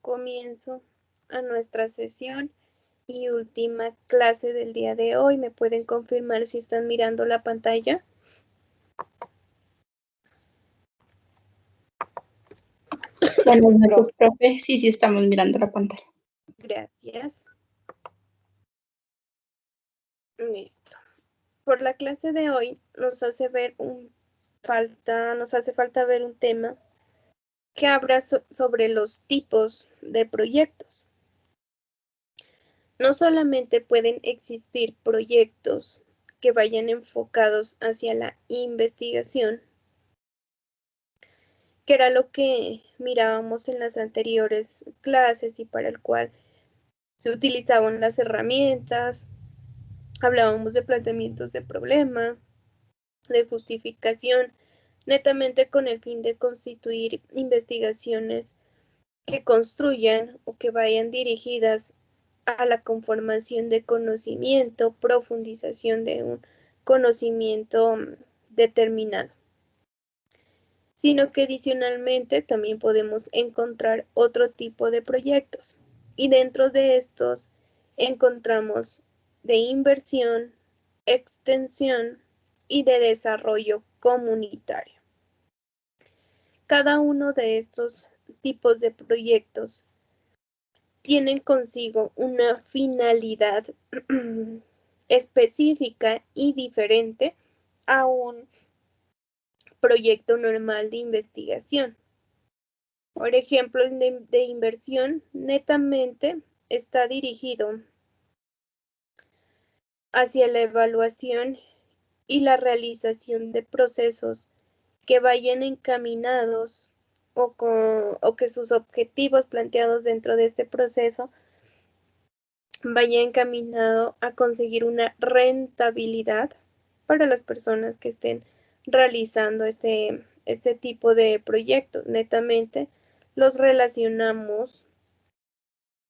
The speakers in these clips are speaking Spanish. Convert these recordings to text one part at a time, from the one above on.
Comienzo a nuestra sesión y última clase del día de hoy. ¿Me pueden confirmar si están mirando la pantalla? Buenas noches, profe. Sí, estamos mirando la pantalla. Gracias. Listo. Por la clase de hoy nos hace falta ver un tema que habla sobre los tipos de proyectos. No solamente pueden existir proyectos que vayan enfocados hacia la investigación, que era lo que mirábamos en las anteriores clases y para el cual se utilizaban las herramientas, hablábamos de planteamientos de problema, de justificación, netamente con el fin de constituir investigaciones que construyan o que vayan dirigidas a la conformación de conocimiento, profundización de un conocimiento determinado, sino que adicionalmente también podemos encontrar otro tipo de proyectos. Y dentro de estos encontramos de inversión, extensión y de desarrollo comunitario. Cada uno de estos tipos de proyectos tienen consigo una finalidad específica y diferente a un proyecto normal de investigación. Por ejemplo, de inversión netamente está dirigido hacia la evaluación y la realización de procesos que vayan encaminados o que sus objetivos planteados dentro de este proceso vaya encaminado a conseguir una rentabilidad para las personas que estén realizando este tipo de proyectos. Netamente los relacionamos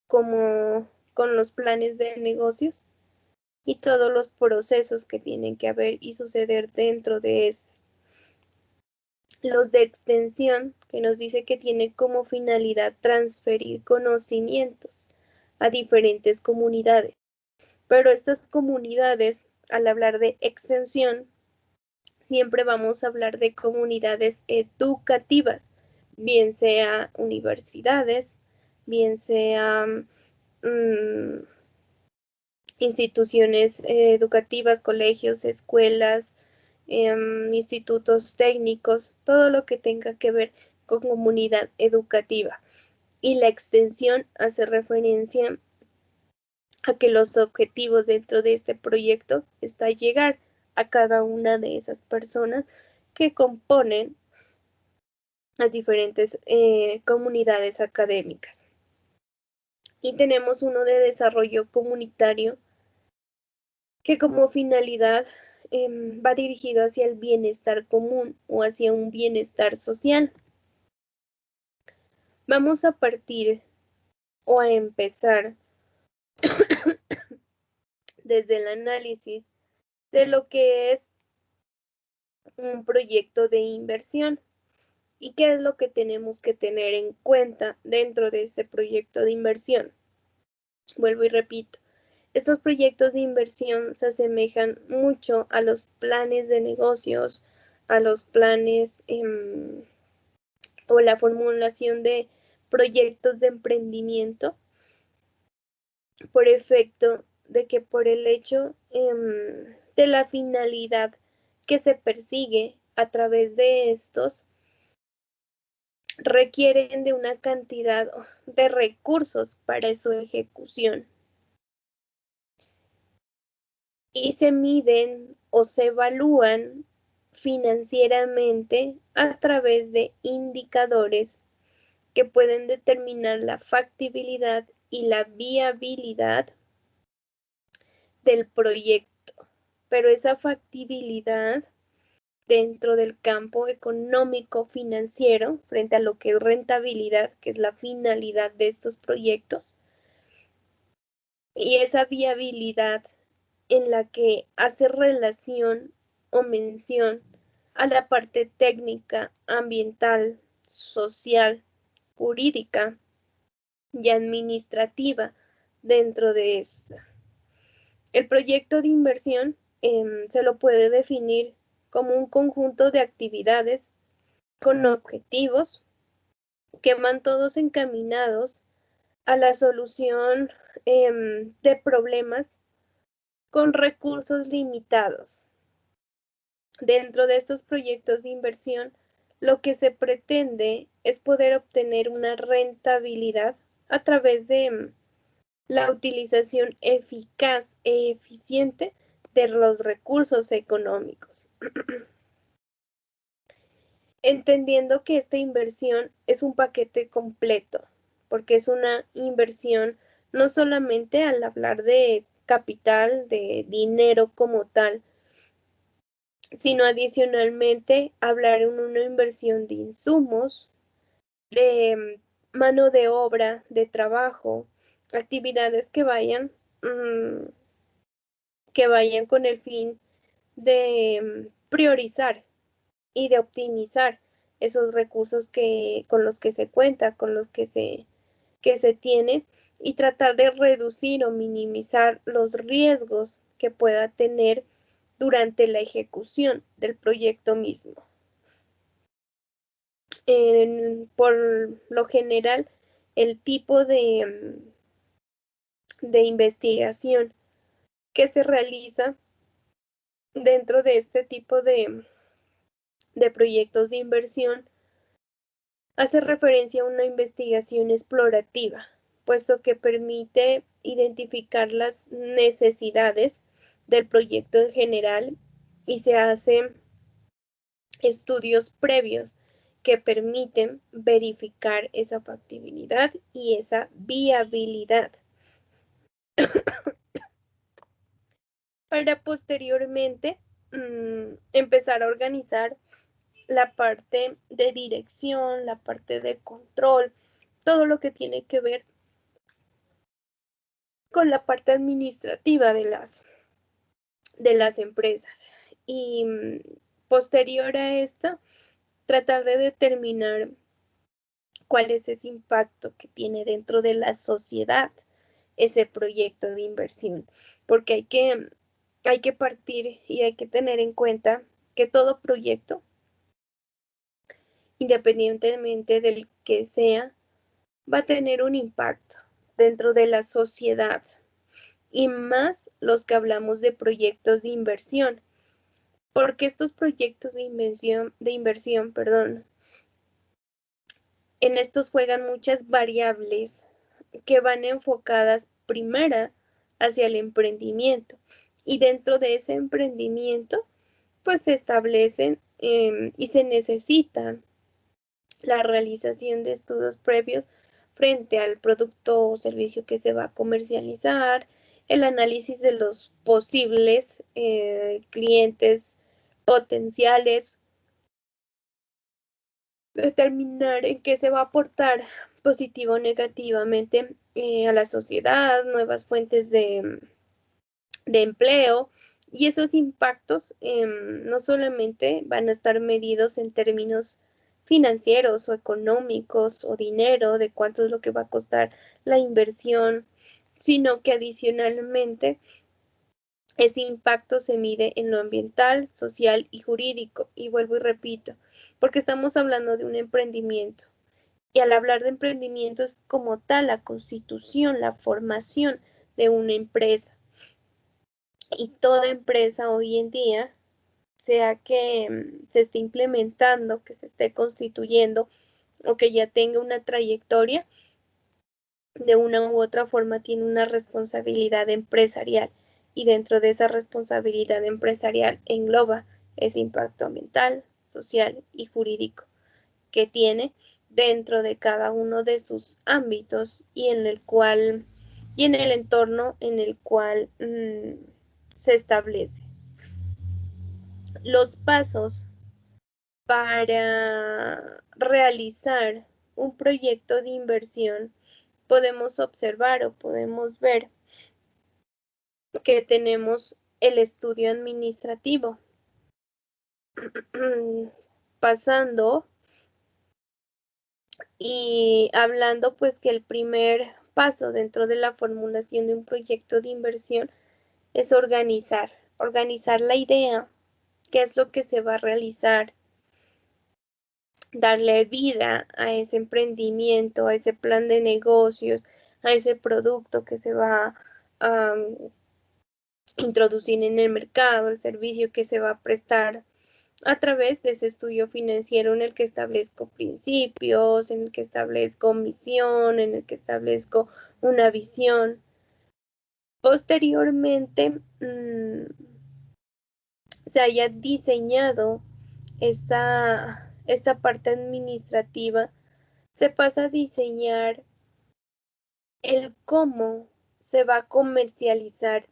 como con los planes de negocios y todos los procesos que tienen que haber y suceder dentro de ese. Los de extensión, que nos dice que tiene como finalidad transferir conocimientos a diferentes comunidades. Pero estas comunidades, al hablar de extensión, siempre vamos a hablar de comunidades educativas, bien sea universidades, bien sea instituciones educativas, colegios, escuelas, institutos técnicos, todo lo que tenga que ver con comunidad educativa. Y la extensión hace referencia a que los objetivos dentro de este proyecto está llegar a cada una de esas personas que componen las diferentes comunidades académicas. Y tenemos uno de desarrollo comunitario que como finalidad va dirigido hacia el bienestar común o hacia un bienestar social. Vamos a partir o a empezar desde el análisis de lo que es un proyecto de inversión y qué es lo que tenemos que tener en cuenta dentro de este proyecto de inversión. Vuelvo y repito, estos proyectos de inversión se asemejan mucho a los planes de negocios, a los planes o la formulación de proyectos de emprendimiento por efecto de que por el hecho de la finalidad que se persigue a través de estos, requieren de una cantidad de recursos para su ejecución y se miden o se evalúan financieramente a través de indicadores que pueden determinar la factibilidad y la viabilidad del proyecto, pero esa factibilidad dentro del campo económico financiero frente a lo que es rentabilidad, que es la finalidad de estos proyectos, y esa viabilidad en la que hace relación o mención a la parte técnica, ambiental, social, jurídica y administrativa dentro de esta. El proyecto de inversión se lo puede definir como un conjunto de actividades con objetivos que van todos encaminados a la solución de problemas con recursos limitados. Dentro de estos proyectos de inversión, lo que se pretende es poder obtener una rentabilidad a través de la utilización eficaz e eficiente de los recursos económicos. Entendiendo que esta inversión es un paquete completo, porque es una inversión no solamente al hablar de capital, de dinero como tal, sino adicionalmente hablar en una inversión de insumos, de mano de obra, de trabajo, actividades que vayan con el fin de priorizar y de optimizar esos recursos con los que se cuenta, con los que se tiene, y tratar de reducir o minimizar los riesgos que pueda tener durante la ejecución del proyecto mismo. Por lo general, el tipo de investigación que se realiza dentro de este tipo de proyectos de inversión hace referencia a una investigación explorativa, puesto que permite identificar las necesidades del proyecto en general y se hacen estudios previos que permiten verificar esa factibilidad y esa viabilidad para posteriormente empezar a organizar la parte de dirección, la parte de control, todo lo que tiene que ver con la parte administrativa de las empresas. Y posterior a esto, tratar de determinar cuál es ese impacto que tiene dentro de la sociedad ese proyecto de inversión, porque hay que partir y hay que tener en cuenta que todo proyecto, independientemente del que sea, va a tener un impacto dentro de la sociedad y más los que hablamos de proyectos de inversión, porque estos proyectos de inversión, perdón, en estos juegan muchas variables que van enfocadas primera hacia el emprendimiento y dentro de ese emprendimiento pues se establecen y se necesitan la realización de estudios previos frente al producto o servicio que se va a comercializar, el análisis de los posibles clientes potenciales, determinar en qué se va a aportar positivo o negativamente a la sociedad, nuevas fuentes de empleo, y esos impactos no solamente van a estar medidos en términos financieros o económicos o dinero, de cuánto es lo que va a costar la inversión, sino que adicionalmente ese impacto se mide en lo ambiental, social y jurídico. Y vuelvo y repito, porque estamos hablando de un emprendimiento. Y al hablar de emprendimiento es como tal la constitución, la formación de una empresa. Y toda empresa hoy en día, sea que se esté implementando, que se esté constituyendo o que ya tenga una trayectoria, de una u otra forma tiene una responsabilidad empresarial y dentro de esa responsabilidad empresarial engloba ese impacto ambiental, social y jurídico que tiene dentro de cada uno de sus ámbitos y en el entorno en el cual se establece. Los pasos para realizar un proyecto de inversión podemos observar o podemos ver que tenemos el estudio administrativo, pasando Y hablando pues que el primer paso dentro de la formulación de un proyecto de inversión es organizar la idea, qué es lo que se va a realizar, darle vida a ese emprendimiento, a ese plan de negocios, a ese producto que se va a introducir en el mercado, el servicio que se va a prestar a través de ese estudio financiero en el que establezco principios, en el que establezco misión, en el que establezco una visión. Posteriormente, se haya diseñado esta parte administrativa, se pasa a diseñar el cómo se va a comercializar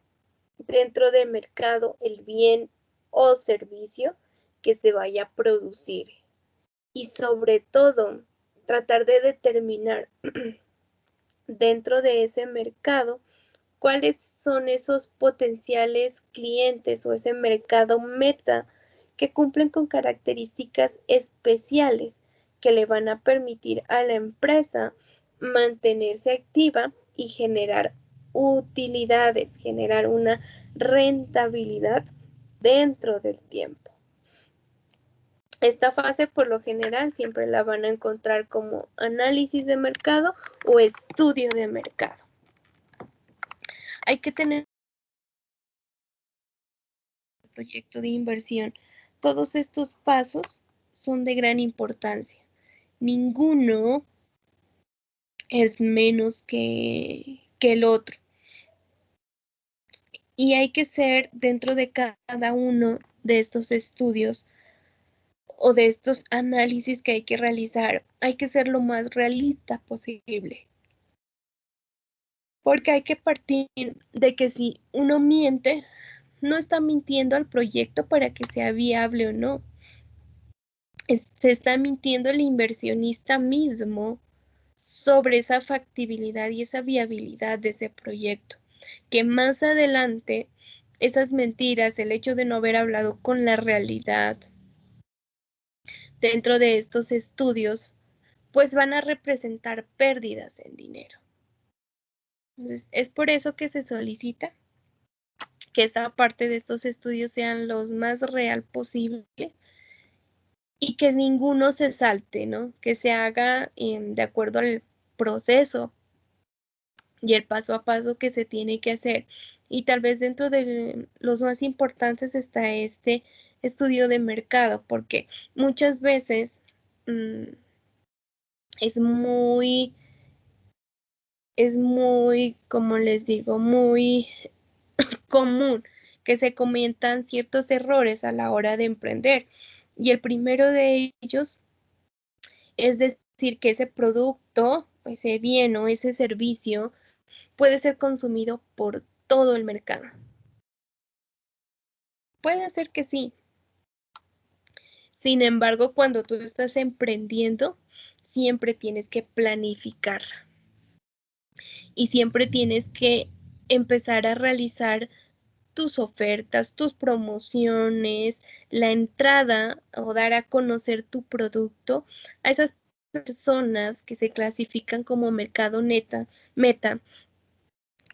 dentro del mercado el bien o servicio que se vaya a producir. Y sobre todo, tratar de determinar dentro de ese mercado cuáles son esos potenciales clientes o ese mercado meta que cumplen con características especiales que le van a permitir a la empresa mantenerse activa y generar utilidades, generar una rentabilidad dentro del tiempo. Esta fase por lo general siempre la van a encontrar como análisis de mercado o estudio de mercado. Hay que tener un proyecto de inversión. Todos estos pasos son de gran importancia. Ninguno es menos que el otro. Y hay que ser dentro de cada uno de estos estudios o de estos análisis que hay que realizar, hay que ser lo más realista posible. Porque hay que partir de que si uno miente, no está mintiendo al proyecto para que sea viable o no. Se está mintiendo el inversionista mismo sobre esa factibilidad y esa viabilidad de ese proyecto. Que más adelante esas mentiras, el hecho de no haber hablado con la realidad dentro de estos estudios, pues van a representar pérdidas en dinero. Entonces, es por eso que se solicita que esa parte de estos estudios sean los más real posible y que ninguno se salte, ¿no? Que se haga de acuerdo al proceso y el paso a paso que se tiene que hacer. Y tal vez dentro de los más importantes está este estudio de mercado, porque muchas veces es muy, como les digo, muy común que se cometan ciertos errores a la hora de emprender. Y el primero de ellos es decir que ese producto, ese bien o ese servicio puede ser consumido por todo el mercado. Puede ser que sí. Sin embargo, cuando tú estás emprendiendo, siempre tienes que planificar y siempre tienes que empezar a realizar tus ofertas, tus promociones, la entrada o dar a conocer tu producto a esas personas que se clasifican como mercado meta,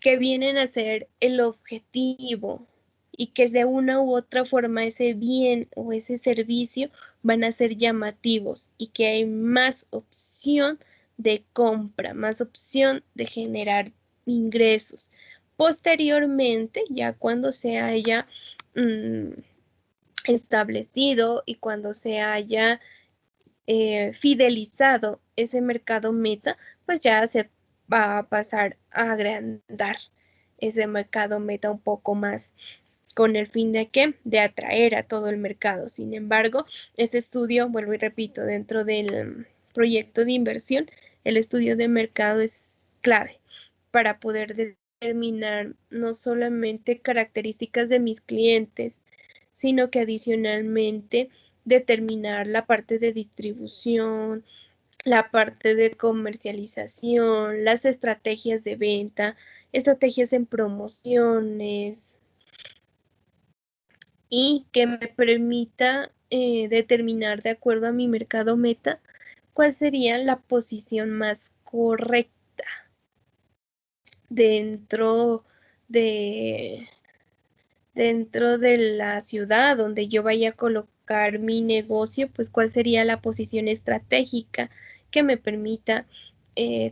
que vienen a ser el objetivo y que de una u otra forma ese bien o ese servicio van a ser llamativos y que hay más opción de compra, más opción de generar ingresos. Posteriormente, ya cuando se haya establecido y cuando se haya fidelizado ese mercado meta, pues ya se va a pasar a agrandar ese mercado meta un poco más con el fin de qué? De atraer a todo el mercado. Sin embargo, ese estudio, vuelvo y repito, dentro del proyecto de inversión, el estudio de mercado es clave para poder determinar no solamente características de mis clientes, sino que adicionalmente determinar la parte de distribución, la parte de comercialización, las estrategias de venta, estrategias en promociones y que me permita determinar de acuerdo a mi mercado meta cuál sería la posición más correcta dentro de la ciudad donde yo vaya a colocar mi negocio, pues cuál sería la posición estratégica que me permita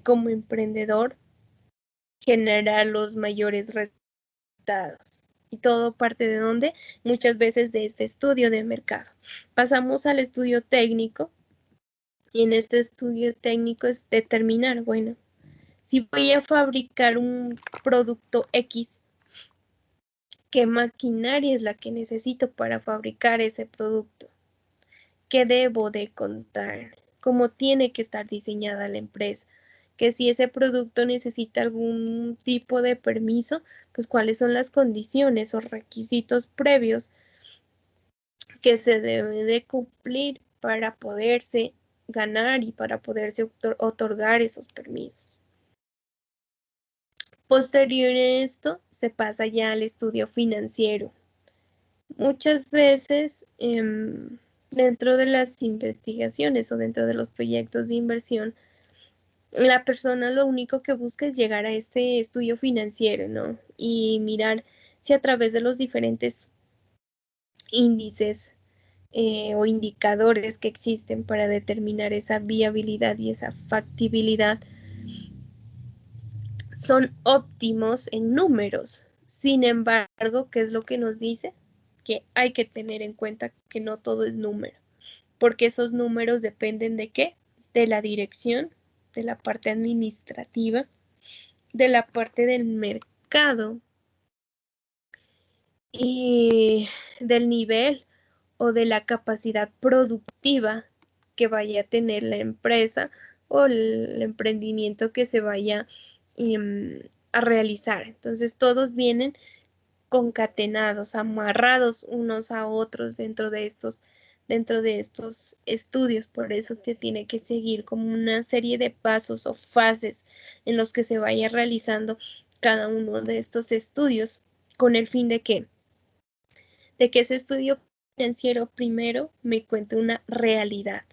como emprendedor generar los mayores resultados. Y todo parte de dónde? Muchas veces de este estudio de mercado. Pasamos al estudio técnico y en este estudio técnico es determinar, bueno, si voy a fabricar un producto X, ¿qué maquinaria es la que necesito para fabricar ese producto? ¿Qué debo de contar? ¿Cómo tiene que estar diseñada la empresa? Que si ese producto necesita algún tipo de permiso, pues cuáles son las condiciones o requisitos previos que se deben de cumplir para poderse ganar y para poderse otorgar esos permisos. Posterior a esto, se pasa ya al estudio financiero. Muchas veces dentro de las investigaciones o dentro de los proyectos de inversión, la persona lo único que busca es llegar a este estudio financiero, ¿no? Y mirar si a través de los diferentes índices o indicadores que existen para determinar esa viabilidad y esa factibilidad son óptimos en números. Sin embargo, ¿qué es lo que nos dice? Que hay que tener en cuenta que no todo es número, porque esos números dependen de qué? De la dirección, de la parte administrativa, de la parte del mercado y del nivel o de la capacidad productiva que vaya a tener la empresa o el emprendimiento que se vaya a realizar. Entonces todos vienen concatenados, amarrados unos a otros dentro de estos estudios. Por eso te tiene que seguir como una serie de pasos o fases en los que se vaya realizando cada uno de estos estudios con el fin de que ese estudio financiero primero me cuente una realidad.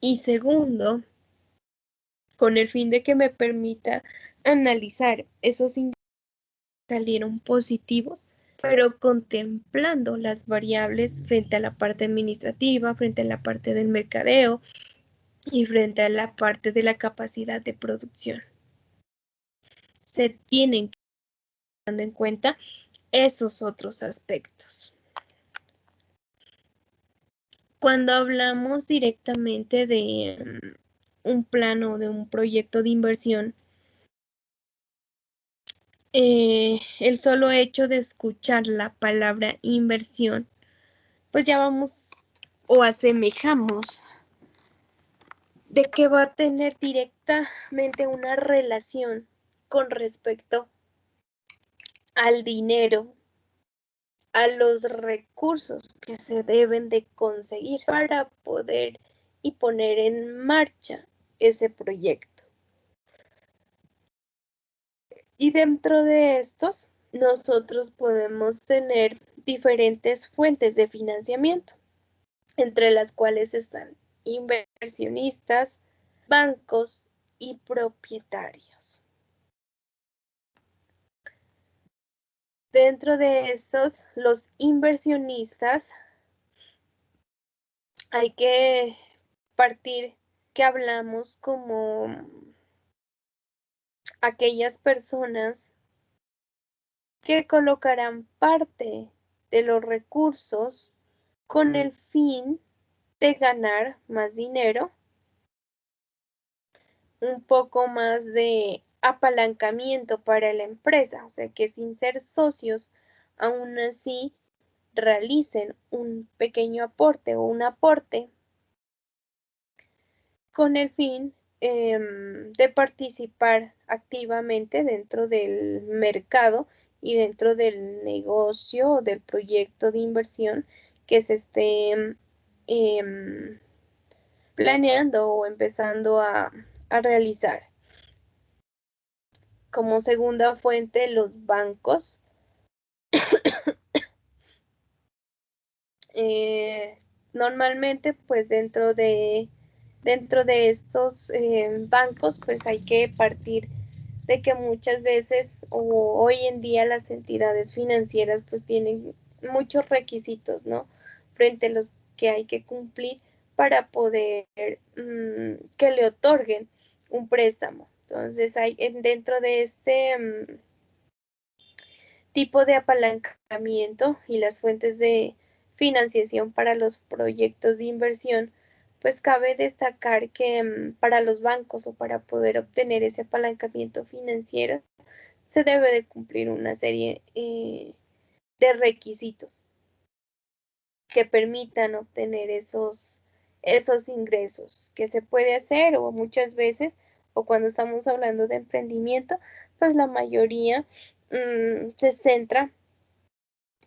Y segundo, con el fin de que me permita analizar esos indicadores que salieron positivos, pero contemplando las variables frente a la parte administrativa, frente a la parte del mercadeo y frente a la parte de la capacidad de producción. Se tienen que tener en cuenta esos otros aspectos. Cuando hablamos directamente de un plano, de un proyecto de inversión, el solo hecho de escuchar la palabra inversión, pues ya vamos o asemejamos de que va a tener directamente una relación con respecto al dinero, a los recursos que se deben de conseguir para poder y poner en marcha ese proyecto. Y dentro de estos, nosotros podemos tener diferentes fuentes de financiamiento, entre las cuales están inversionistas, bancos y propietarios. Dentro de estos, los inversionistas, hay que partir que hablamos como aquellas personas que colocarán parte de los recursos con el fin de ganar más dinero, un poco más de apalancamiento para la empresa, o sea que sin ser socios, aún así realicen un pequeño aporte o un aporte con el fin de participar activamente dentro del mercado y dentro del negocio o del proyecto de inversión que se esté planeando o empezando a realizar. Como segunda fuente, los bancos normalmente, pues dentro de estos bancos, pues hay que partir de que muchas veces o hoy en día las entidades financieras pues tienen muchos requisitos, ¿no? Frente a los que hay que cumplir para poder que le otorguen un préstamo. Entonces, hay dentro de este tipo de apalancamiento y las fuentes de financiación para los proyectos de inversión, pues cabe destacar que para los bancos o para poder obtener ese apalancamiento financiero se debe de cumplir una serie de requisitos que permitan obtener esos ingresos, que se puede hacer o muchas veces, o cuando estamos hablando de emprendimiento, pues la mayoría se centra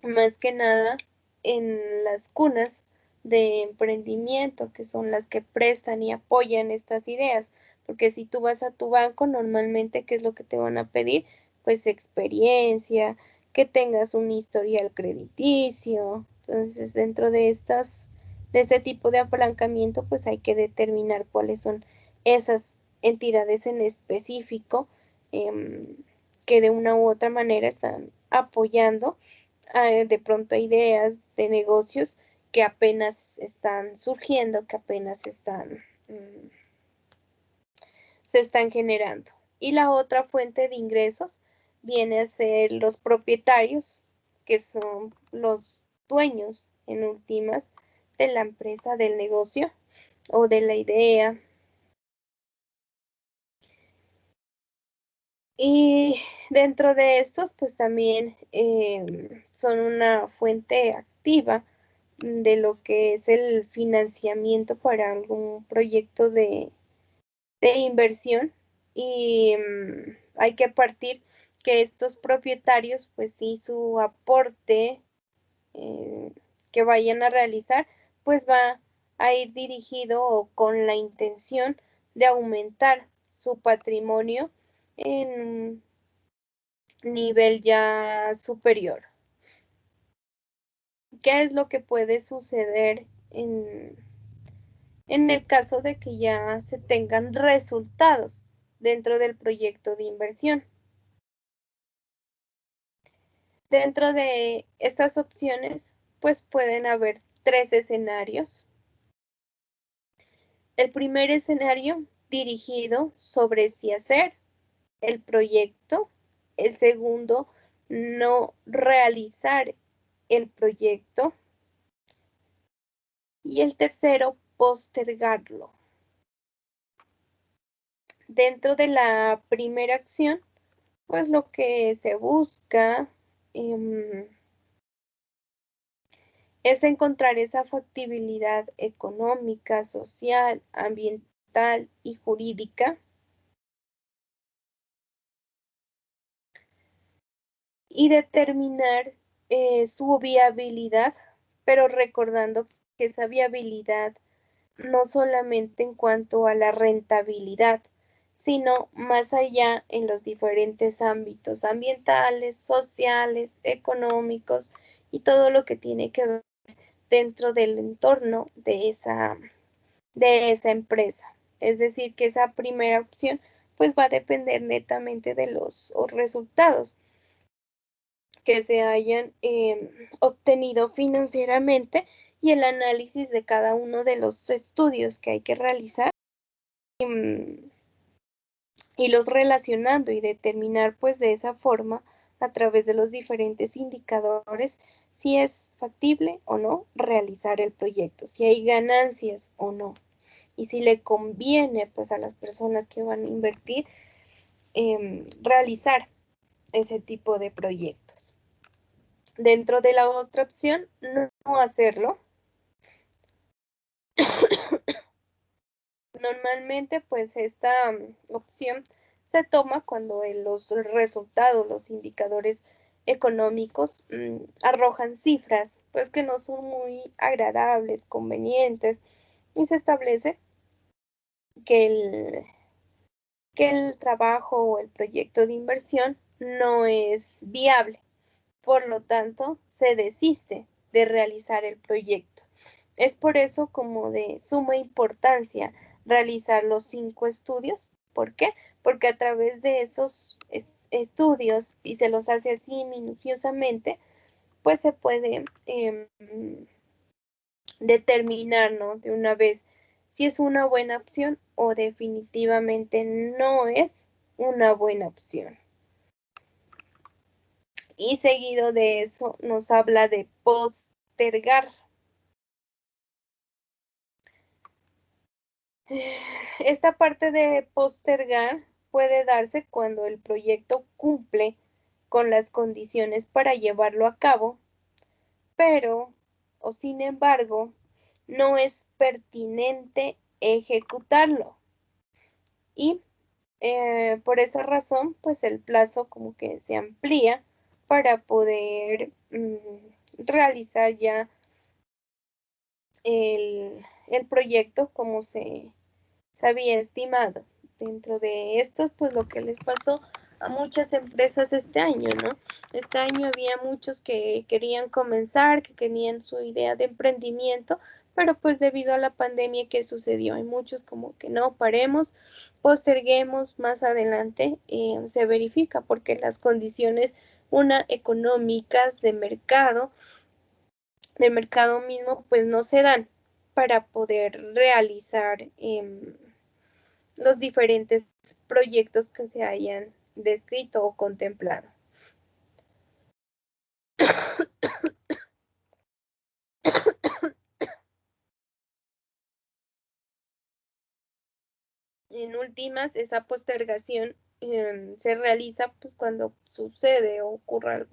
más que nada en las cunas de emprendimiento, que son las que prestan y apoyan estas ideas, porque si tú vas a tu banco, normalmente, ¿qué es lo que te van a pedir? Pues experiencia, que tengas un historial crediticio. Entonces, dentro de este tipo de apalancamiento, pues hay que determinar cuáles son esas entidades en específico que de una u otra manera están apoyando de pronto ideas de negocios que apenas están surgiendo, que apenas se están generando. Y la otra fuente de ingresos viene a ser los propietarios, que son los dueños en últimas de la empresa, del negocio o de la idea. Y dentro de estos, pues también son una fuente activa de lo que es el financiamiento para algún proyecto de inversión. Y hay que partir que estos propietarios, pues sí, su aporte que vayan a realizar, pues va a ir dirigido o con la intención de aumentar su patrimonio en un nivel ya superior. ¿Qué es lo que puede suceder en el caso de que ya se tengan resultados dentro del proyecto de inversión? Dentro de estas opciones, pues pueden haber tres escenarios. El primer escenario dirigido sobre si hacer el proyecto. El segundo, no realizar el proyecto. Y el tercero, postergarlo. Dentro de la primera acción, pues lo que se busca es encontrar esa factibilidad económica, social, ambiental y jurídica y determinar su viabilidad, pero recordando que esa viabilidad no solamente en cuanto a la rentabilidad, sino más allá en los diferentes ámbitos ambientales, sociales, económicos y todo lo que tiene que ver dentro del entorno de esa empresa. Es decir, que esa primera opción pues va a depender netamente de los resultados que se hayan obtenido financieramente y el análisis de cada uno de los estudios que hay que realizar y los relacionando y determinar pues de esa forma a través de los diferentes indicadores si es factible o no realizar el proyecto, si hay ganancias o no y si le conviene pues a las personas que van a invertir realizar ese tipo de proyectos. Dentro de la otra opción, no hacerlo. Normalmente, pues esta opción se toma cuando los resultados, los indicadores económicos arrojan cifras, pues que no son muy agradables, convenientes, y se establece que el trabajo o el proyecto de inversión no es viable. Por lo tanto, se desiste de realizar el proyecto. Es por eso como de suma importancia realizar los 5 estudios. ¿Por qué? Porque a través de esos estudios, si se los hace así minuciosamente, pues se puede determinar, ¿no? De una vez si es una buena opción o definitivamente no es una buena opción. Y seguido de eso nos habla de postergar. Esta parte de postergar puede darse cuando el proyecto cumple con las condiciones para llevarlo a cabo, pero, o sin embargo, no es pertinente ejecutarlo. Y por esa razón, pues el plazo como que se amplía para poder realizar ya el proyecto como se había estimado. Dentro de estos, pues lo que les pasó a muchas empresas este año, ¿no? Este año había muchos que querían comenzar, que querían su idea de emprendimiento, pero pues debido a la pandemia, ¿qué sucedió? Hay muchos como que no, paremos, posterguemos, más adelante se verifica, porque las condiciones, una, económicas, de mercado mismo, pues no se dan para poder realizar los diferentes proyectos que se hayan descrito o contemplado. En últimas, esa postergación se realiza pues cuando sucede o ocurra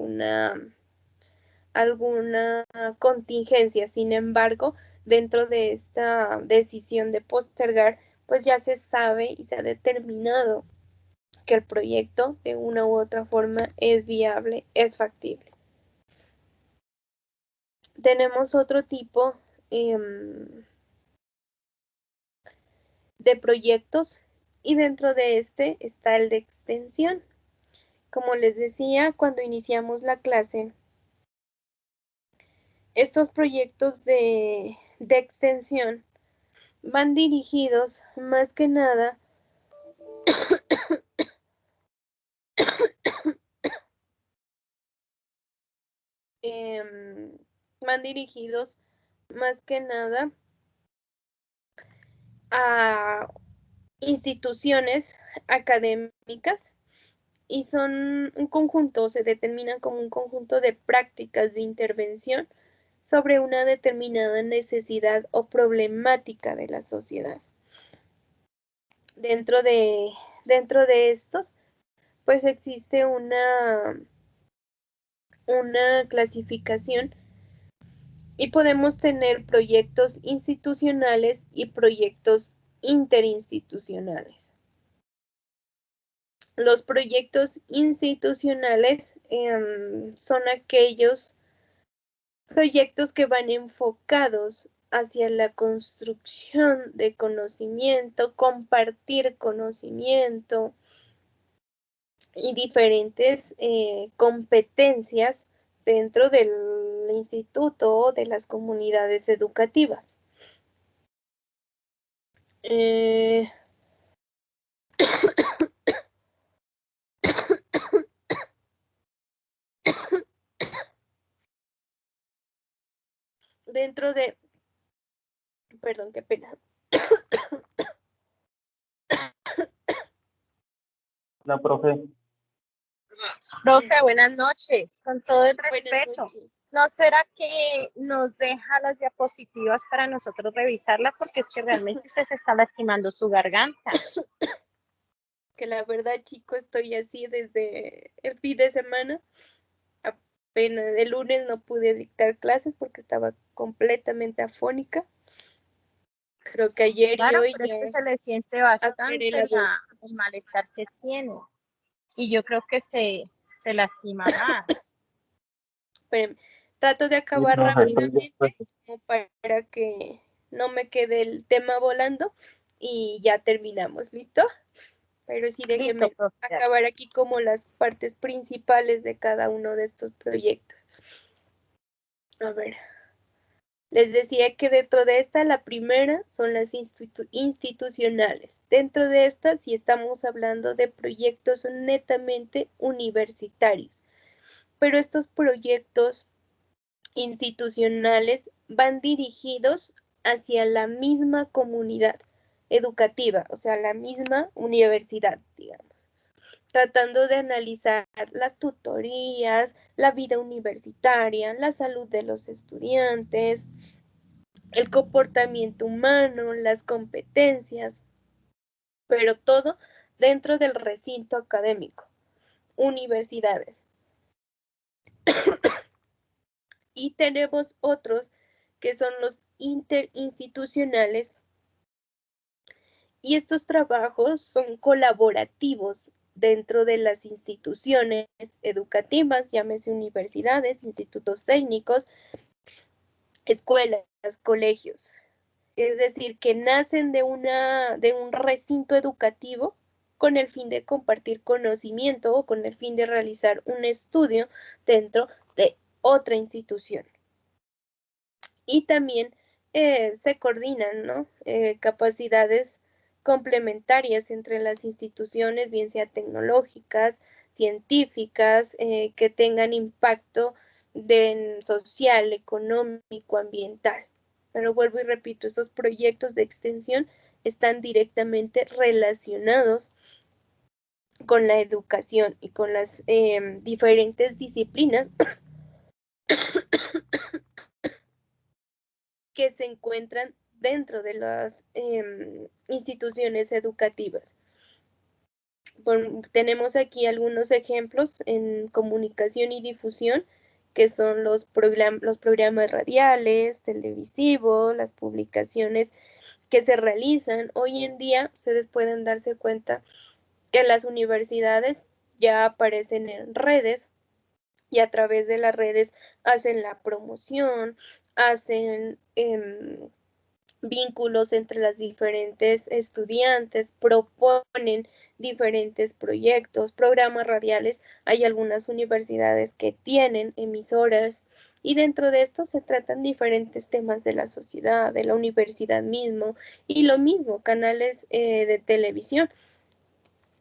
alguna contingencia. Sin embargo, dentro de esta decisión de postergar, pues ya se sabe y se ha determinado que el proyecto de una u otra forma es viable, es factible. Tenemos otro tipo de proyectos y dentro de este está el de extensión. Como les decía cuando iniciamos la clase, estos proyectos de extensión van dirigidos más que nada van dirigidos más que nada a instituciones académicas y son un conjunto, se determinan como un conjunto de prácticas de intervención sobre una determinada necesidad o problemática de la sociedad. Dentro de estos, pues existe una clasificación y podemos tener proyectos institucionales y proyectos interinstitucionales. Los proyectos institucionales son aquellos proyectos que van enfocados hacia la construcción de conocimiento, compartir conocimiento y diferentes competencias dentro del instituto o de las comunidades educativas. Dentro de, perdón, qué pena. La profe. Profe, buenas noches. Con todo el respeto, ¿no será que nos deja las diapositivas para nosotros revisarlas? Porque es que realmente usted se está lastimando su garganta. Que la verdad, chico, estoy así desde el fin de semana. Apenas el lunes no pude dictar clases porque estaba completamente afónica. Creo que ayer Claro, y hoy pero ya es que se le siente bastante la voz. el malestar que tiene. Y yo creo que se lastima más. Espérenme, trato de acabar Sí, rápidamente como para que no me quede el tema volando y ya terminamos, ¿listo? Pero sí, déjeme Listo, profe. acabar aquí como las partes principales de cada uno de estos proyectos. A ver, Les decía que dentro de esta, la primera son las institucionales. Dentro de estas, sí estamos hablando de proyectos netamente universitarios. Pero estos proyectos institucionales van dirigidos hacia la misma comunidad educativa, o sea, la misma universidad, digamos, tratando de analizar las tutorías, la vida universitaria, la salud de los estudiantes, el comportamiento humano, las competencias, pero todo dentro del recinto académico, universidades. Y tenemos otros que son los interinstitucionales, y estos trabajos son colaborativos dentro de las instituciones educativas, llámese universidades, institutos técnicos, escuelas, colegios. Es decir, que nacen de un recinto educativo con el fin de compartir conocimiento o con el fin de realizar un estudio dentro de otra institución. Y también se coordinan, ¿no? Capacidades complementarias entre las instituciones, bien sea tecnológicas, científicas, que tengan impacto social, económico, ambiental. Pero vuelvo y repito, estos proyectos de extensión están directamente relacionados con la educación y con las diferentes disciplinas que se encuentran dentro de las instituciones educativas. Tenemos aquí algunos ejemplos en comunicación y difusión, que son los programas radiales, televisivos, las publicaciones que se realizan. Hoy en día, ustedes pueden darse cuenta que las universidades ya aparecen en redes, y a través de las redes hacen la promoción, hacen vínculos entre las diferentes estudiantes, proponen diferentes proyectos, programas radiales. Hay algunas universidades que tienen emisoras, y dentro de esto se tratan diferentes temas de la sociedad, de la universidad mismo, y lo mismo, canales de televisión.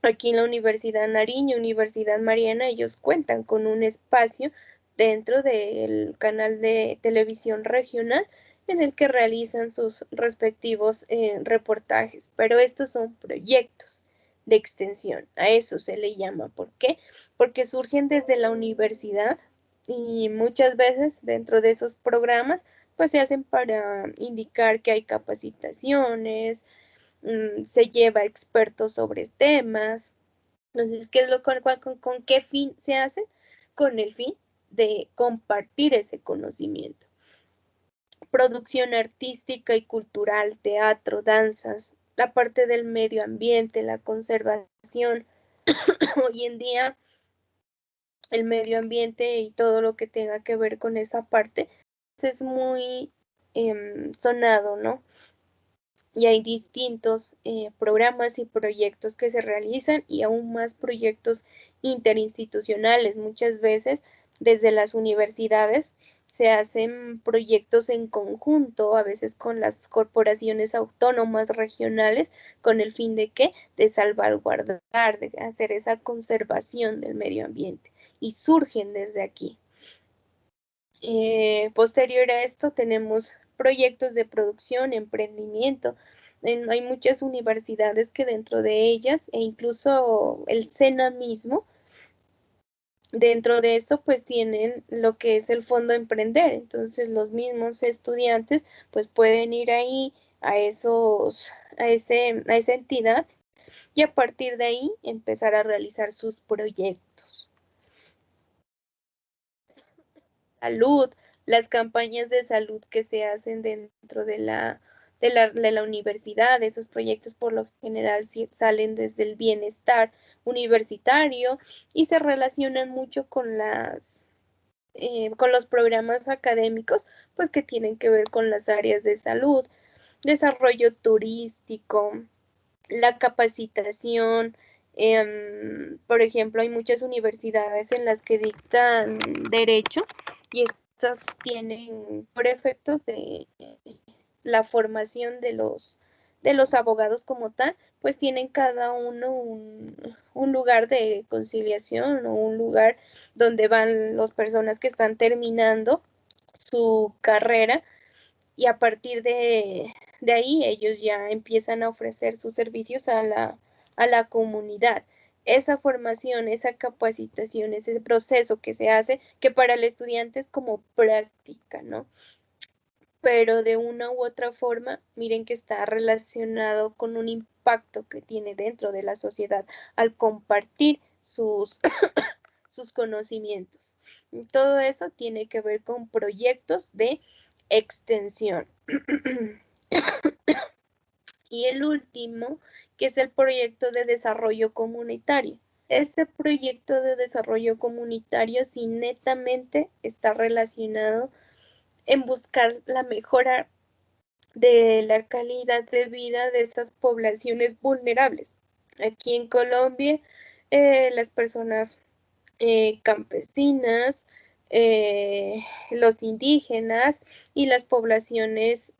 Aquí en la Universidad Nariño, Universidad Mariana, ellos cuentan con un espacio dentro del canal de televisión regional en el que realizan sus respectivos reportajes. Pero estos son proyectos de extensión, a eso se le llama. ¿Por qué? Porque surgen desde la universidad, y muchas veces dentro de esos programas pues se hacen para indicar que hay capacitaciones, se lleva expertos sobre temas. Entonces, ¿qué es lo con qué fin se hace? Con el fin de compartir ese conocimiento. Producción artística y cultural, teatro, danzas, la parte del medio ambiente, la conservación. Hoy en día, el medio ambiente y todo lo que tenga que ver con esa parte es muy sonado, ¿no? Y hay distintos programas y proyectos que se realizan, y aún más proyectos interinstitucionales. Muchas veces desde las universidades se hacen proyectos en conjunto, a veces con las corporaciones autónomas regionales, con el fin de ¿qué? De salvaguardar, de hacer esa conservación del medio ambiente, y surgen desde aquí. Posterior a esto tenemos proyectos de producción, emprendimiento. Hay muchas universidades que dentro de ellas, e incluso el SENA mismo, dentro de eso pues tienen lo que es el Fondo Emprender. Entonces los mismos estudiantes pues pueden ir ahí a esa entidad, y a partir de ahí empezar a realizar sus proyectos. Salud, las campañas de salud que se hacen dentro de la universidad. Esos proyectos por lo general salen desde el bienestar universitario y se relacionan mucho con los programas académicos, pues que tienen que ver con las áreas de salud, desarrollo turístico, la capacitación. Por ejemplo, hay muchas universidades en las que dictan derecho, y estas tienen por efectos de la formación de los abogados como tal, pues tienen cada uno un lugar de conciliación o un lugar donde van las personas que están terminando su carrera y a partir de ahí ellos ya empiezan a ofrecer sus servicios a la comunidad. Esa formación, esa capacitación, ese proceso que se hace, que para el estudiante es como práctica, ¿no? Pero de una u otra forma, miren que está relacionado con un impacto que tiene dentro de la sociedad al compartir sus, sus conocimientos. Todo eso tiene que ver con proyectos de extensión. Y el último, que es el proyecto de desarrollo comunitario. Este proyecto de desarrollo comunitario sí netamente está relacionado en buscar la mejora de la calidad de vida de esas poblaciones vulnerables. Aquí en Colombia, las personas campesinas, los indígenas y las poblaciones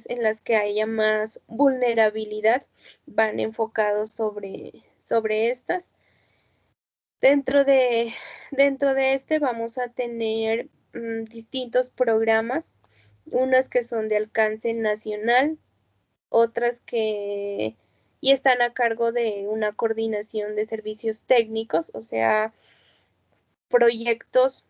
en las que haya más vulnerabilidad van enfocados sobre estas. Dentro de este vamos a tener distintos programas, unas que son de alcance nacional, otras que y están a cargo de una coordinación de servicios técnicos, o sea, proyectos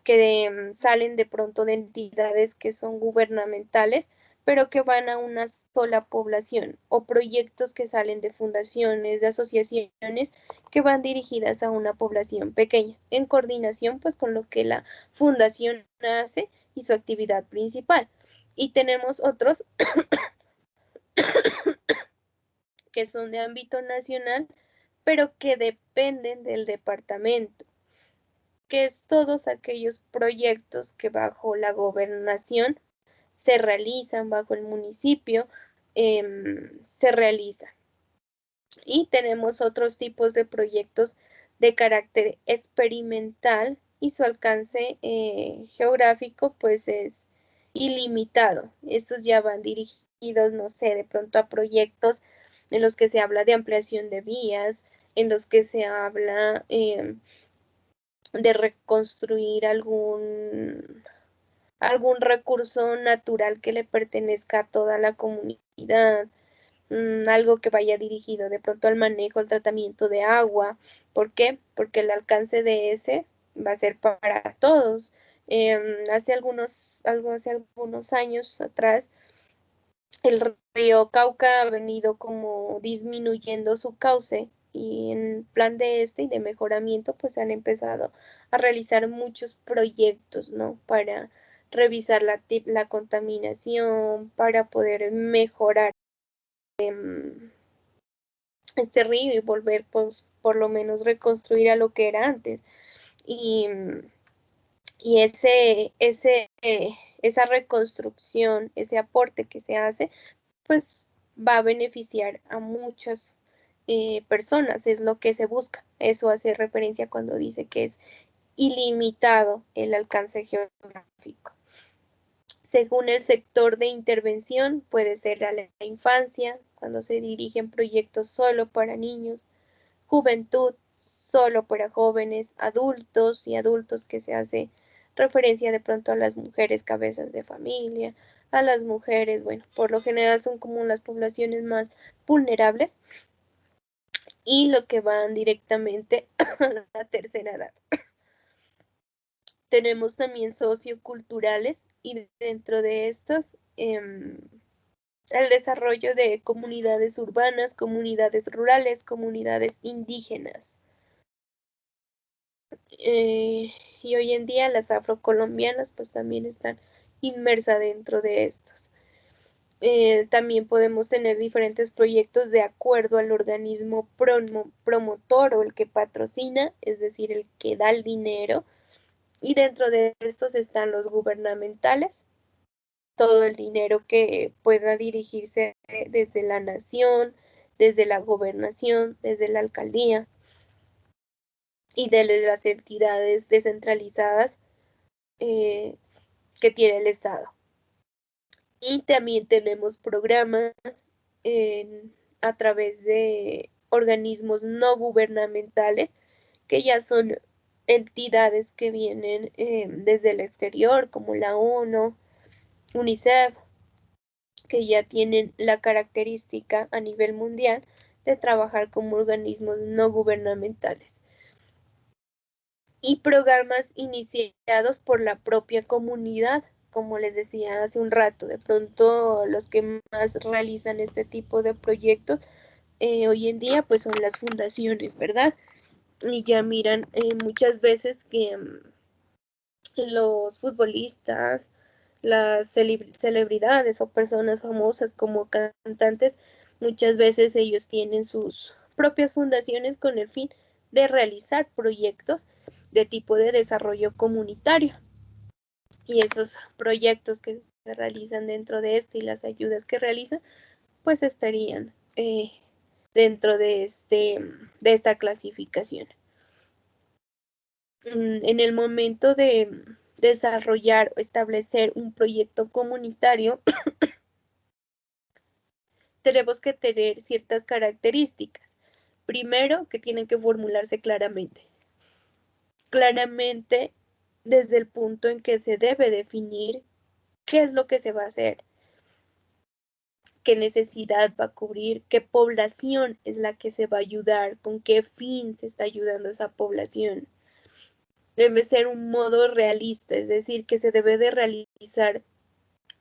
que salen de pronto de entidades que son gubernamentales, pero que van a una sola población, o proyectos que salen de fundaciones, de asociaciones que van dirigidas a una población pequeña, en coordinación pues con lo que la fundación hace y su actividad principal. Y tenemos otros que son de ámbito nacional, pero que dependen del departamento, que es todos aquellos proyectos que bajo la gobernación se realizan, bajo el municipio se realizan. Y tenemos otros tipos de proyectos de carácter experimental y su alcance geográfico pues es ilimitado. Estos ya van dirigidos, no sé, de pronto a proyectos en los que se habla de ampliación de vías, en los que se habla de reconstruir algún recurso natural que le pertenezca a toda la comunidad, algo que vaya dirigido de pronto al manejo, al tratamiento de agua. ¿Por qué? Porque el alcance de ese va a ser para todos. Hace algunos años atrás, el río Cauca ha venido como disminuyendo su cauce y en plan de y de mejoramiento pues han empezado a realizar muchos proyectos, ¿no? Para revisar la contaminación, para poder mejorar este río y volver pues por lo menos reconstruir a lo que era antes. Y, y esa reconstrucción, ese aporte que se hace, pues va a beneficiar a muchas personas, es lo que se busca. Eso hace referencia cuando dice que es ilimitado el alcance geográfico. Según el sector de intervención, puede ser a la infancia, cuando se dirigen proyectos solo para niños, juventud, solo para jóvenes, adultos y adultos que se hace referencia de pronto a las mujeres cabezas de familia, a las mujeres, bueno, por lo general son como las poblaciones más vulnerables y los que van directamente a la tercera edad. Tenemos también socioculturales y dentro de estas el desarrollo de comunidades urbanas, comunidades rurales, comunidades indígenas. Y hoy en día las afrocolombianas pues también están inmersas dentro de estos. También podemos tener diferentes proyectos de acuerdo al organismo promotor o el que patrocina, es decir, el que da el dinero. Y dentro de estos están los gubernamentales, todo el dinero que pueda dirigirse desde la nación, desde la gobernación, desde la alcaldía. y de las entidades descentralizadas que tiene el Estado. Y también tenemos programas a través de organismos no gubernamentales, que ya son entidades que vienen desde el exterior, como la ONU, UNICEF, que ya tienen la característica a nivel mundial de trabajar como organismos no gubernamentales. Y programas iniciados por la propia comunidad, como les decía hace un rato. De pronto los que más realizan este tipo de proyectos hoy en día pues son las fundaciones, ¿verdad? Y ya miran muchas veces que los futbolistas, las celebridades o personas famosas como cantantes, muchas veces ellos tienen sus propias fundaciones con el fin de realizar proyectos de tipo de desarrollo comunitario. Y esos proyectos que se realizan dentro de esto y las ayudas que realizan, pues estarían dentro de esta clasificación. En el momento de desarrollar o establecer un proyecto comunitario, tenemos que tener ciertas características. Primero, que tienen que formularse claramente. Claramente desde el punto en que se debe definir qué es lo que se va a hacer, qué necesidad va a cubrir, qué población es la que se va a ayudar, con qué fin se está ayudando a esa población. Debe ser un modo realista, es decir, que se debe de realizar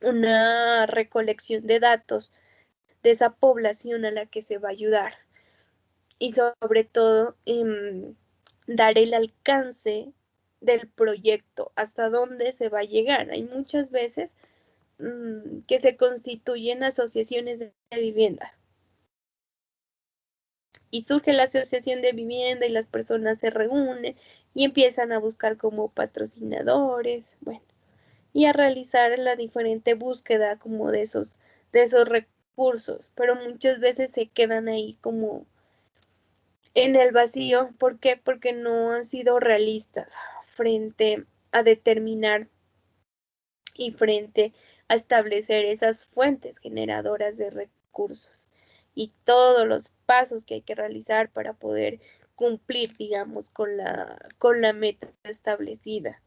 una recolección de datos de esa población a la que se va a ayudar y sobre todo dar el alcance del proyecto, hasta dónde se va a llegar. Hay muchas veces que se constituyen asociaciones de vivienda y surge la asociación de vivienda y las personas se reúnen y empiezan a buscar como patrocinadores, bueno, y a realizar la diferente búsqueda como de esos recursos, pero muchas veces se quedan ahí como en el vacío. ¿Por qué? Porque no han sido realistas frente a determinar y frente a establecer esas fuentes generadoras de recursos y todos los pasos que hay que realizar para poder cumplir, digamos, con la meta establecida.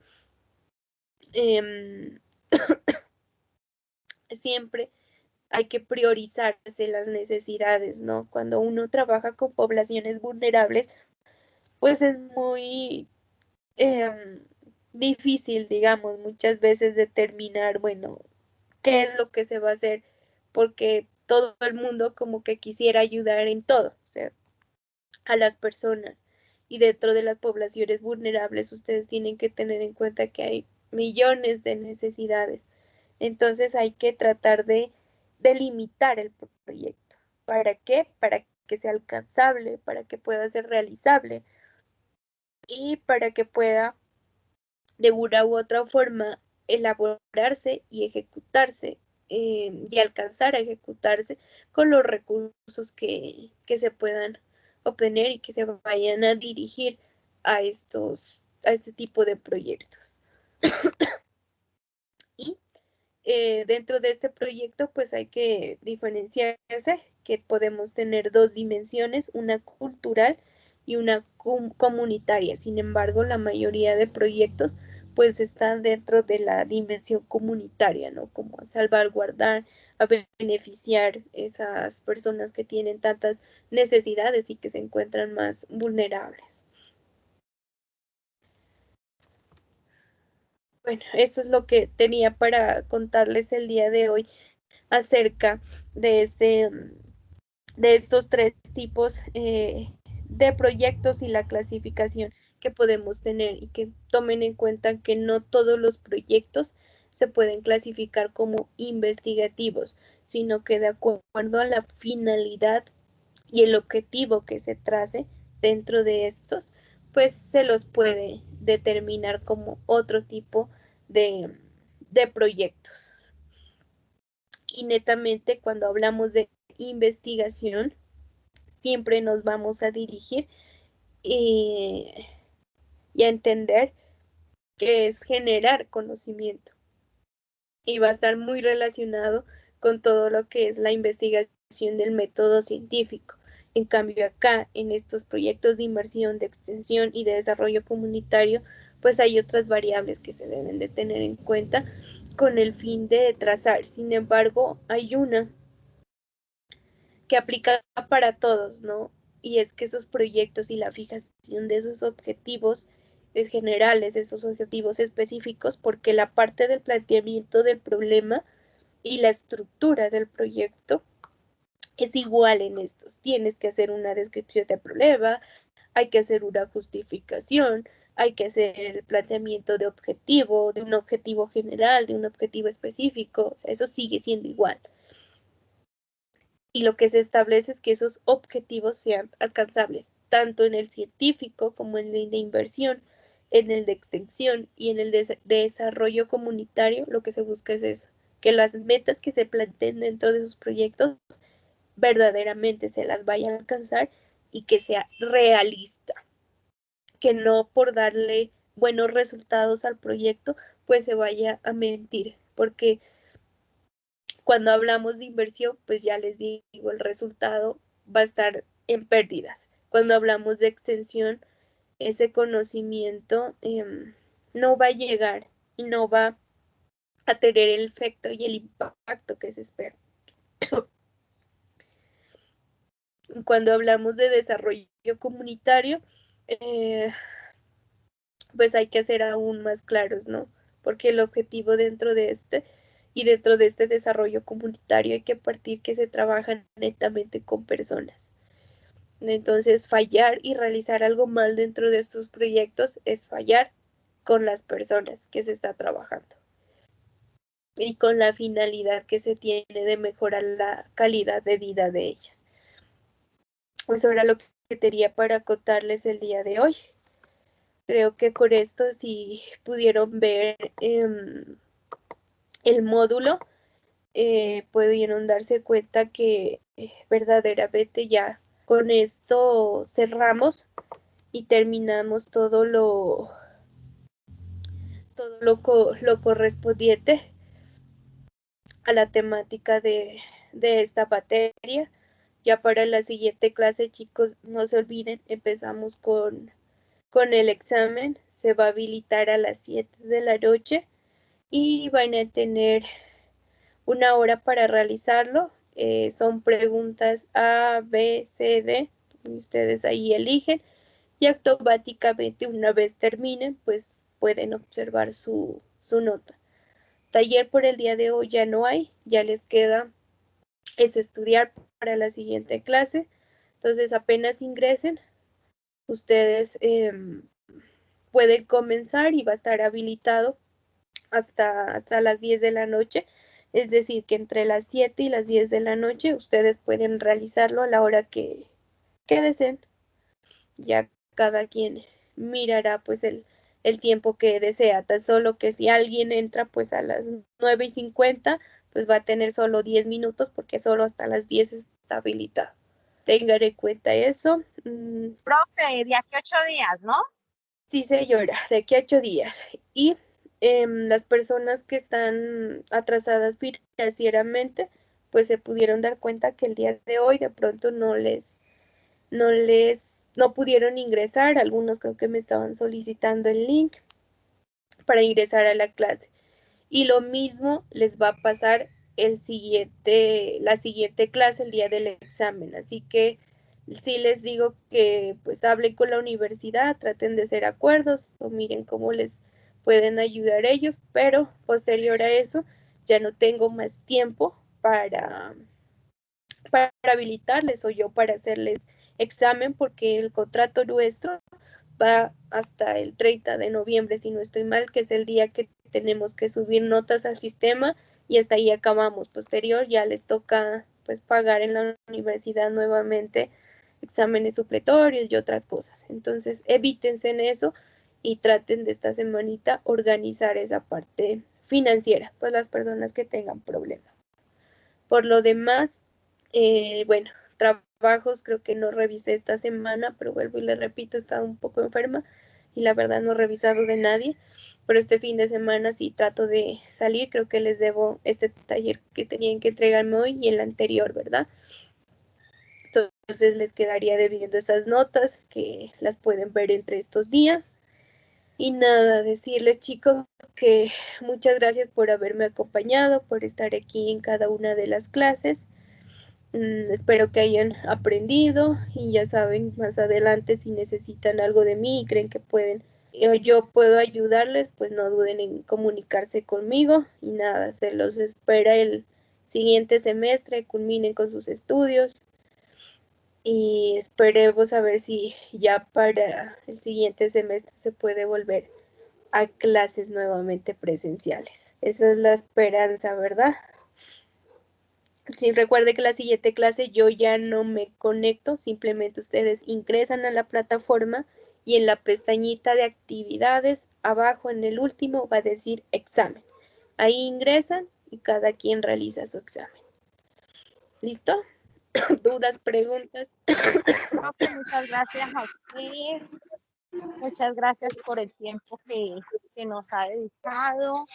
Siempre hay que priorizarse las necesidades, ¿no? Cuando uno trabaja con poblaciones vulnerables, pues es muy difícil, digamos, muchas veces determinar, bueno, qué es lo que se va a hacer, porque todo el mundo como que quisiera ayudar en todo, o sea, a las personas. Y dentro de las poblaciones vulnerables, ustedes tienen que tener en cuenta que hay millones de necesidades. Entonces hay que tratar de delimitar el proyecto. ¿Para qué? Para que sea alcanzable, para que pueda ser realizable y para que pueda de una u otra forma elaborarse y ejecutarse y alcanzar a ejecutarse con los recursos que se puedan obtener y que se vayan a dirigir a este tipo de proyectos. Y dentro de este proyecto pues hay que diferenciarse que podemos tener dos dimensiones, una cultural y una comunitaria. Sin embargo, la mayoría de proyectos pues están dentro de la dimensión comunitaria, ¿no? Como a salvaguardar, a beneficiar esas personas que tienen tantas necesidades y que se encuentran más vulnerables. Bueno, eso es lo que tenía para contarles el día de hoy acerca de estos tres tipos de proyectos y la clasificación que podemos tener y que tomen en cuenta que no todos los proyectos se pueden clasificar como investigativos, sino que de acuerdo a la finalidad y el objetivo que se trace dentro de estos, pues se los puede determinar como otro tipo de proyectos. Y netamente cuando hablamos de investigación, siempre nos vamos a dirigir y a entender que es generar conocimiento. Y va a estar muy relacionado con todo lo que es la investigación del método científico. En cambio, acá, en estos proyectos de inversión, de extensión y de desarrollo comunitario, pues hay otras variables que se deben de tener en cuenta con el fin de trazar. Sin embargo, hay una que aplica para todos, ¿no? Y es que esos proyectos y la fijación de esos objetivos es generales, esos objetivos específicos, porque la parte del planteamiento del problema y la estructura del proyecto es igual en estos. Tienes que hacer una descripción del problema, hay que hacer una justificación, hay que hacer el planteamiento de objetivo, de un objetivo general, de un objetivo específico, o sea, eso sigue siendo igual. Y lo que se establece es que esos objetivos sean alcanzables, tanto en el científico como en el de inversión, en el de extensión y en el de desarrollo comunitario. Lo que se busca es eso, que las metas que se planteen dentro de sus proyectos verdaderamente se las vaya a alcanzar y que sea realista, que no por darle buenos resultados al proyecto, pues se vaya a mentir, porque cuando hablamos de inversión, pues ya les digo, el resultado va a estar en pérdidas. Cuando hablamos de extensión, ese conocimiento no va a llegar y no va a tener el efecto y el impacto que se espera. Cuando hablamos de desarrollo comunitario, pues hay que ser aún más claros, ¿no? Porque el objetivo dentro de este desarrollo comunitario hay que partir que se trabaja netamente con personas. Entonces, fallar y realizar algo mal dentro de estos proyectos es fallar con las personas que se está trabajando y con la finalidad que se tiene de mejorar la calidad de vida de ellas. Eso era lo que tenía para contarles el día de hoy. Creo que con esto, si pudieron ver el módulo, pudieron darse cuenta que verdaderamente ya con esto cerramos y terminamos lo correspondiente a la temática de esta materia. Ya para la siguiente clase, chicos, no se olviden, empezamos con el examen. Se va a habilitar a las 7 de la noche y van a tener una hora para realizarlo. Son preguntas A, B, C, D. Ustedes ahí eligen y automáticamente una vez terminen, pues pueden observar su nota. Taller por el día de hoy ya no hay, ya les queda es estudiar para la siguiente clase. Entonces apenas ingresen, ustedes pueden comenzar y va a estar habilitado hasta las 10 de la noche. Es decir, que entre las 7 y las 10 de la noche ustedes pueden realizarlo a la hora que deseen. Ya cada quien mirará pues el tiempo que desea, tan solo que si alguien entra pues a las 9:50, pues va a tener solo 10 minutos porque solo hasta las 10 está habilitado. Tengan en cuenta eso. Profe, de aquí a 8 días, ¿no? Sí, señora, de aquí a 8 días. Y las personas que están atrasadas financieramente, pues se pudieron dar cuenta que el día de hoy de pronto no pudieron ingresar. Algunos creo que me estaban solicitando el link para ingresar a la clase. Y lo mismo les va a pasar la siguiente clase, el día del examen. Así que sí les digo que pues hablen con la universidad, traten de hacer acuerdos o miren cómo les pueden ayudar ellos, pero posterior a eso ya no tengo más tiempo para habilitarles o yo para hacerles examen porque el contrato nuestro va hasta el 30 de noviembre, si no estoy mal, que es el día que tenemos que subir notas al sistema y hasta ahí acabamos. Posterior ya les toca pues pagar en la universidad nuevamente exámenes supletorios y otras cosas. Entonces evítense en eso y traten de esta semanita organizar esa parte financiera, pues las personas que tengan problemas. Por lo demás, bueno, trabajos creo que no revisé esta semana, pero vuelvo y le repito, he estado un poco enferma. y la verdad no he revisado de nadie, pero este fin de semana sí trato de salir. Creo que les debo este taller que tenían que entregarme hoy y el anterior, ¿verdad? Entonces les quedaría debiendo esas notas que las pueden ver entre estos días. Y nada, decirles, chicos, que muchas gracias por haberme acompañado, por estar aquí en cada una de las clases. Espero que hayan aprendido y ya saben, más adelante si necesitan algo de mí y creen que pueden, yo puedo ayudarles, pues no duden en comunicarse conmigo. Y nada, se los espera el siguiente semestre, culminen con sus estudios. Y esperemos a ver si ya para el siguiente semestre se puede volver a clases nuevamente presenciales. Esa es la esperanza, ¿verdad? Sí, recuerde que la siguiente clase yo ya no me conecto, simplemente ustedes ingresan a la plataforma y en la pestañita de actividades, abajo en el último va a decir examen. Ahí ingresan y cada quien realiza su examen. ¿Listo? ¿Dudas, preguntas? Profe, muchas gracias a usted. Muchas gracias por el tiempo que nos ha dedicado.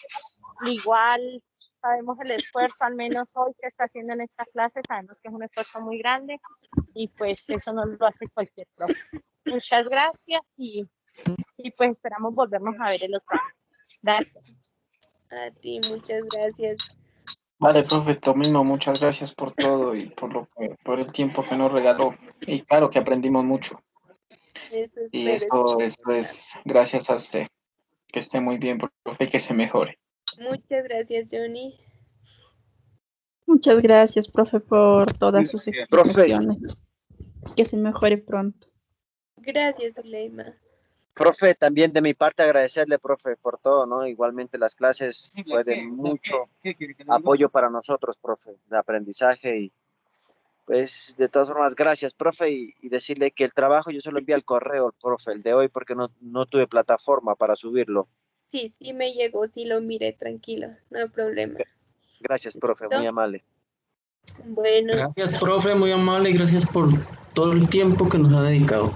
Igual sabemos el esfuerzo, al menos hoy que está haciendo en esta clase, sabemos que es un esfuerzo muy grande y pues eso no lo hace cualquier profe. Muchas gracias y pues esperamos volvernos a ver el otro año. Gracias. A ti, muchas gracias. Vale, profe, lo mismo, muchas gracias por todo y por el tiempo que nos regaló. Y claro que aprendimos mucho. Eso Y espero. eso es gracias a usted. Que esté muy bien, profe, y que se mejore. Muchas gracias, Johnny. Muchas gracias, profe, por todas sus explicaciones. Que se mejore pronto. Gracias, Zuleima. Profe, también de mi parte agradecerle, profe, por todo, ¿no? Igualmente las clases fue de mucho apoyo para nosotros, profe, de aprendizaje y pues de todas formas, gracias, profe, y decirle que el trabajo yo se lo envié al correo, profe, el de hoy, porque no tuve plataforma para subirlo. Sí, sí me llegó, sí lo miré, tranquilo, no hay problema. Gracias, profe, muy amable. Bueno. Gracias, profe, muy amable, y gracias por todo el tiempo que nos ha dedicado.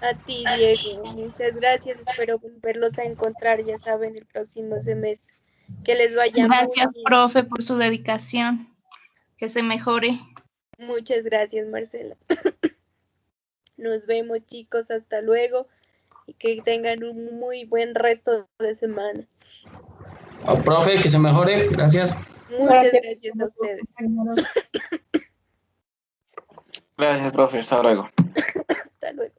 A ti, Diego, muchas gracias, espero volverlos a encontrar, ya saben, el próximo semestre. Que les vaya Gracias, muy bien. profe, por su dedicación. Que se mejore. Muchas gracias, Marcela. Nos vemos, chicos, hasta luego y que tengan un muy buen resto de semana. Profe, que se mejore, gracias. Muchas gracias a ustedes. Gracias, profe, hasta luego. Hasta luego.